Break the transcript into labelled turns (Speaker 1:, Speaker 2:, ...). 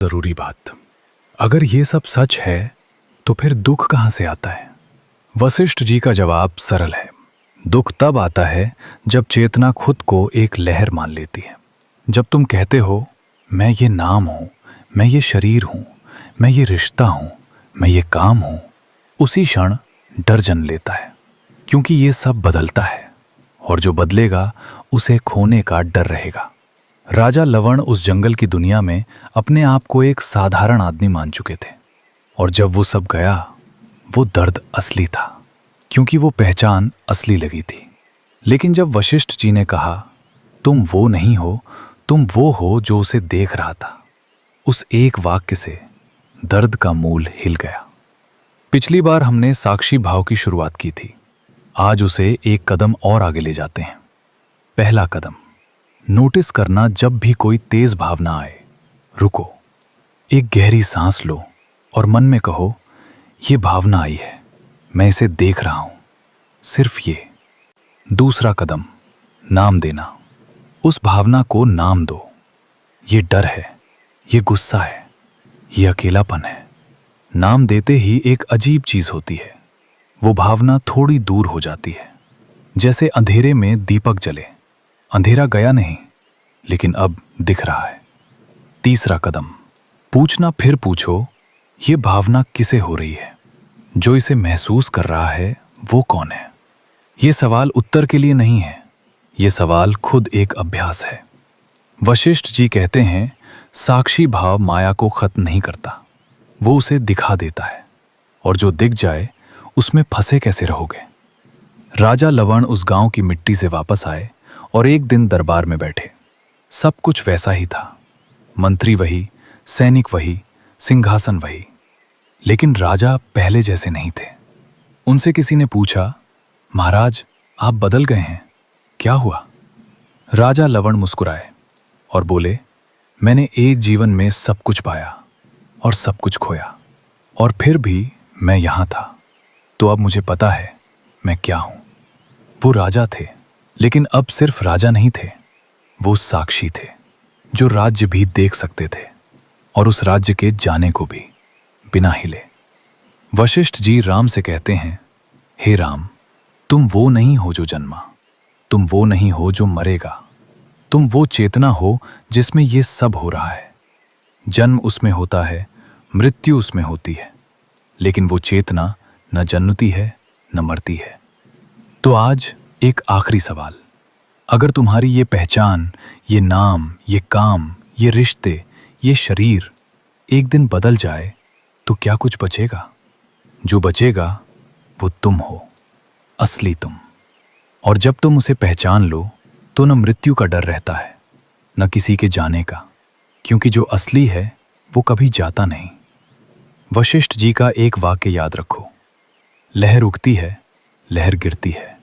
Speaker 1: जरूरी बात, अगर ये सब सच है तो फिर दुख कहाँ से आता है? वशिष्ठ जी का जवाब सरल है। दुख तब आता है जब चेतना खुद को एक लहर मान लेती है। जब तुम कहते हो मैं ये नाम हूं, मैं ये शरीर हूं, मैं ये रिश्ता हूं, मैं ये काम हूं, उसी क्षण डर जन्म लेता है, क्योंकि ये सब बदलता है और जो बदलेगा उसे खोने का डर रहेगा। राजा लवण उस जंगल की दुनिया में अपने आप को एक साधारण आदमी मान चुके थे, और जब वो सब गया वो दर्द असली था, क्योंकि वो पहचान असली लगी थी। लेकिन जब वशिष्ठ जी ने कहा तुम वो नहीं हो, तुम वो हो जो उसे देख रहा था, उस एक वाक्य से दर्द का मूल हिल गया। पिछली बार हमने साक्षी भाव की शुरुआत की थी, आज उसे एक कदम और आगे ले जाते हैं। पहला कदम, नोटिस करना जब भी कोई तेज भावना आए, रुको, एक गहरी सांस लो और मन में कहो ये भावना आई है, मैं इसे देख रहा हूं, सिर्फ ये। दूसरा कदम, नाम देना। उस भावना को नाम दो। ये डर है, ये गुस्सा है, ये अकेलापन है। नाम देते ही एक अजीब चीज होती है, वो भावना थोड़ी दूर हो जाती है, जैसे अंधेरे में दीपक जले। अंधेरा गया नहीं, लेकिन अब दिख रहा है। तीसरा कदम, पूछना, फिर पूछो ये भावना किसे हो रही है, जो इसे महसूस कर रहा है वो कौन है। ये सवाल उत्तर के लिए नहीं है, ये सवाल खुद एक अभ्यास है। वशिष्ठ जी कहते हैं साक्षी भाव माया को खत्म नहीं करता, वो उसे दिखा देता है, और जो दिख जाए उसमें फंसे कैसे रहोगे। राजा लवण उस गांव की मिट्टी से वापस आए और एक दिन दरबार में बैठे। सब कुछ वैसा ही था, मंत्री वही, सैनिक वही, सिंहासन वही, लेकिन राजा पहले जैसे नहीं थे। उनसे किसी ने पूछा, महाराज आप बदल गए हैं, क्या हुआ? राजा लवण मुस्कुराए और बोले, मैंने एक जीवन में सब कुछ पाया और सब कुछ खोया, और फिर भी मैं यहां था, तो अब मुझे पता है मैं क्या हूं। वो राजा थे, लेकिन अब सिर्फ राजा नहीं थे, वो साक्षी थे, जो राज्य भी देख सकते थे और उस राज्य के जाने को भी, बिना हिले। वशिष्ठ जी राम से कहते हैं, हे राम, तुम वो नहीं हो जो जन्मा, तुम वो नहीं हो जो मरेगा, तुम वो चेतना हो जिसमें ये सब हो रहा है। जन्म उसमें होता है, मृत्यु उसमें होती है, लेकिन वो चेतना न जन्मती है न मरती है। तो आज एक आखिरी सवाल, अगर तुम्हारी ये पहचान, ये नाम, ये काम, ये रिश्ते, ये शरीर एक दिन बदल जाए तो क्या कुछ बचेगा? जो बचेगा वो तुम हो, असली तुम। और जब तुम उसे पहचान लो तो न मृत्यु का डर रहता है, न किसी के जाने का, क्योंकि जो असली है वो कभी जाता नहीं। वशिष्ठ जी का एक वाक्य याद रखो, लहर उगती है, लहर गिरती है,